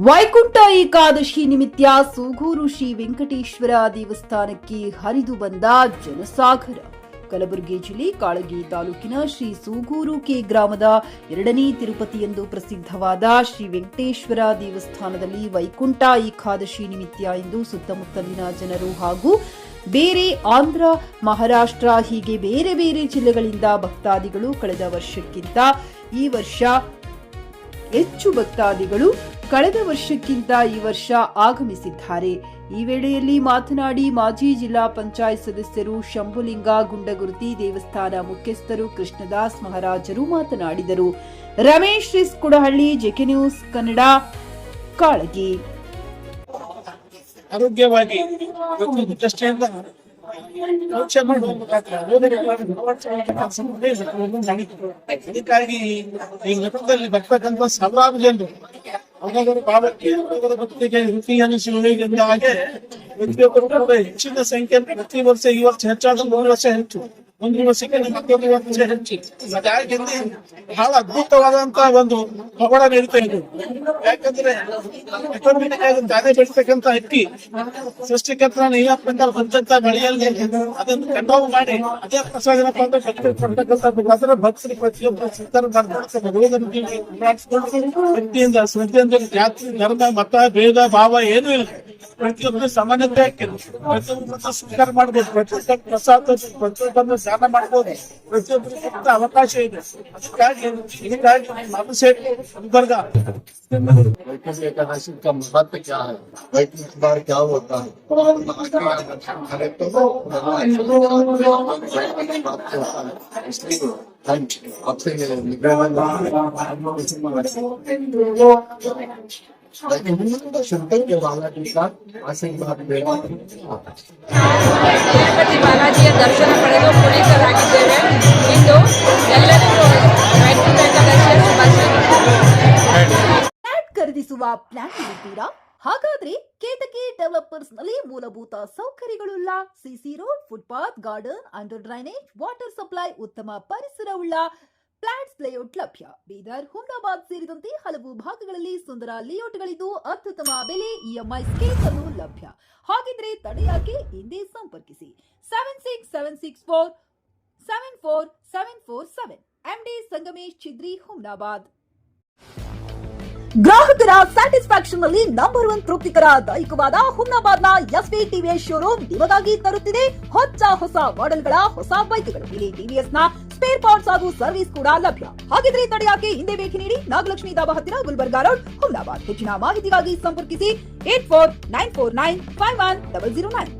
ವೈಕುಂಠ ಏಕಾದಶಿ ನಿಮಿತ್ತ ಸೂಗೂರು ಶ್ರೀ ವೆಂಕಟೇಶ್ವರ ದೇವಸ್ಥಾನಕ್ಕೆ ಹರಿದು ಬಂದ ಜನಸಾಗರ. ಕಲಬುರಗಿ ಜಿಲ್ಲೆ ಕಾಳಗಿ ತಾಲೂಕಿನ ಶ್ರೀ ಸೂಗೂರು ಕೆ ಗ್ರಾಮದ ಎರಡನೇ ತಿರುಪತಿ ಎಂದು ಪ್ರಸಿದ್ಧವಾದ ಶ್ರೀ ವೆಂಕಟೇಶ್ವರ ದೇವಸ್ಥಾನದಲ್ಲಿ ವೈಕುಂಠ ಏಕಾದಶಿ ನಿಮಿತ್ತ ಎಂದು ಸುತ್ತಮುತ್ತಲಿನ ಜನರು ಹಾಗೂ ಬೇರೆ ಆಂಧ್ರ, ಮಹಾರಾಷ್ಟ್ರ ಹೀಗೆ ಬೇರೆ ಬೇರೆ ಜಿಲ್ಲೆಗಳಿಂದ ಭಕ್ತಾದಿಗಳು ಕಳೆದ ವರ್ಷಕ್ಕಿಂತ ಈ ವರ್ಷ ಹೆಚ್ಚು ಭಕ್ತಾದಿಗಳು ಕಳೆದ ವರ್ಷಕ್ಕಿಂತ ಈ ವರ್ಷ ಆಗಮಿಸಿದ್ದಾರೆ. ಈ ವೇಳೆಯಲ್ಲಿ ಮಾತನಾಡಿ ಮಾಜಿ ಜಿಲ್ಲಾ ಪಂಚಾಯತ್ ಸದಸ್ಯರು ಶಂಭುಲಿಂಗ ಗುಂಡಗುರ್ತಿ, ದೇವಸ್ಥಾನ ಮುಖ್ಯಸ್ಥರು ಕೃಷ್ಣದಾಸ್ ಮಹಾರಾಜರು ಮಾತನಾಡಿದರು. ರಮೇಶ್ ರಿಸ್ ಕುಡಹಳ್ಳಿ, ಜೆಕೆ ನ್ಯೂಸ್ ಕನ್ನಡ, ಕಾಳಗಿ. ಆರೋಗ್ಯವಾಗಿ ಅದಕ್ಕಾಗಿ ಈ ಮಠದಲ್ಲಿ ಬರ್ತಕ್ಕಂಥ ಸಾವಿರಾರು ಜನರು ಅವರ ಭಾವಕ್ಕೆ ಅವರ ಭಕ್ತಿಗೆ ರುಚಿಯನ್ನು ಹಾಗೆ ಪ್ರತಿಯೊಬ್ಬರು ಹೆಚ್ಚಿನ ಸಂಖ್ಯೆಯಲ್ಲಿ ಪ್ರತಿ ವರ್ಷ ಈ ವರ್ಷ ಹೆಚ್ಚಾದ 3 ವರ್ಷ ಹೆಚ್ಚು, ಒಂದು ವರ್ಷಕ್ಕೆ ಮತ್ತೊಂದು ವರ್ಷ ಹೆಚ್ಚು. ಹಾಗಾಗಿ ಬಹಳ ಅದ್ಭುತವಾದಂತಹ ಒಂದು ಪವಾಡ ನಡೀತಾ ಇದೆ. ಯಾಕಂದ್ರೆ ತಾನೇ ಬೆಳೆಸ್ತಕ್ಕಂಥ ಅಕ್ಕಿ ಸೃಷ್ಟಿಕರ್ತ ನೀರಾತ್ಮಕ ಬಂದಂತ ಮಳೆಯಲ್ಲಿ ಅದನ್ನು ಕಟಾವು ಮಾಡಿ ಅದೇ ಪ್ರಸಾದನ ಅದರ ಭಕ್ತರು ಪ್ರತಿಯೊಬ್ಬರು ಭಕ್ತಿಯಿಂದ ಶ್ರದ್ಧೆಯಿಂದ ಜಾತಿ ಧರ್ಮ ಮತ ಭೇದ ಭಾವ ಏನೂ ಇಲ್ಲ. ಪ್ರತಿಯೊಬ್ಬರು ಸಮಾನತೆ ಹಾಕಿದ್ರು, ಪ್ರತಿಯೊಬ್ಬರು ಸ್ವೀಕಾರ ಮಾಡ್ಬೋದು, ಪ್ರತಿಯೊಬ್ಬರು ಪ್ರಸಾದ ಪ್ರತಿಯೊಬ್ಬರನ್ನು ಧ್ಯಾನ ಮಾಡ್ಬೋದು, ಪ್ರತಿಯೊಬ್ಬರಿಗೆ ಅವಕಾಶ ಇದೆ. ಹೀಗಾಗಿ ನಾವು ಸೇರಿ ಗುಲ್ಬರ್ಗ वैकुंठ एकादशी का महत्व क्या है, वैकुंठ द्वार क्या होता है, इसलिए हम आपसे शंकर के बालाजी का आशीर्वाद ತಿರುಪತಿ ಬಾಲಾಜಿಯ ದರ್ಶನ ಪಡೆದು ಪುನೀತರಾಗಿದ್ದೇವೆ. ಇಂದು ಎಲ್ಲರಿಗೂ ವೈಕುಂಠ ಏಕಾದಶಿಯ ಶುಭಾಶಯಗಳು. ಖರೀದಿಸುವ ಪ್ಲಾನ್ ಇರುತ್ತೀರಾ? ಹಾಗಾದ್ರೆ ಕೇತಕಿ ಡೆವಲಪರ್ಸ್ ನಲ್ಲಿ ಮೂಲಭೂತ ಸೌಕರ್ಯಗಳುಳ್ಳ CC road, footpath, garden, under drainage, water supply, ಉತ್ತಮ ಪರಿಸರವುಳ್ಳ ಫ್ಲಾಟ್ಸ್ ಲೇಔಟ್ ಲಭ್ಯ. ಬೀದರ್, ಹುಮ್ನಾಬಾದ್ ಸೇರಿದಂತೆ ಹಲವು ಭಾಗಗಳಲ್ಲಿ ಸುಂದರ ಲೇಔಟ್ಗಳಿದ್ದು ಅತ್ಯುತ್ತಮ ಬೆಲೆ, ಇಎಂಐ ಸ್ಕೀಮ್ ಅನ್ನು ಲಭ್ಯ. ಹಾಗಿದ್ರೆ ತಡೆಯಾಕೆ? ಹಿಂದೆ ಸಂಪರ್ಕಿಸಿ 7676474747 MD ಸಂಗಮೇಶ್ ಚಿದ್ರಿ, ಹುಮ್ನಾಬಾದ್. ಗ್ರಾಹಕರ ಸ್ಯಾಟಿಸ್ಫ್ಯಾಕ್ಷನ್ ನಲ್ಲಿ ನಂಬರ್ 1 ತೃಪ್ತಿಕರ ದಾಯಕವಾದ ಹುಮ್ನಾಬಾದ್ನ ಎಸ್ವಿ ಟಿವಿಎಸ್ ಶೋರೂಮ್ ನಿಮಗಾಗಿ ತರುತ್ತಿದೆ ಹೊಸ ಮಾಡೆಲ್ಗಳ ಹೊಸ ಬೈಕ್ಗಳು. ಇಲ್ಲಿ ಟಿವಿಎಸ್ ನ ಸ್ಪೇರ್ ಪಾರ್ಟ್ಸ್ ಹಾಗೂ ಸರ್ವಿಸ್ ಕೂಡ ಲಭ್ಯ. ಹಾಗಿದ್ರೆ ತಡೆಯಾಕೆ? ಹಿಂದೆ ಭೇಟಿ ನೀಡಿ, ನಾಗಲಕ್ಷ್ಮಿ ಧಾಬಾ ಹತ್ತಿರ, ಗುಲ್ಬರ್ಗಾ ರೋಡ್, ಹುಮ್ನಾಬಾದ್. ಹೆಚ್ಚಿನ ಮಾಹಿತಿಗಾಗಿ ಸಂಪರ್ಕಿಸಿ 8494951009.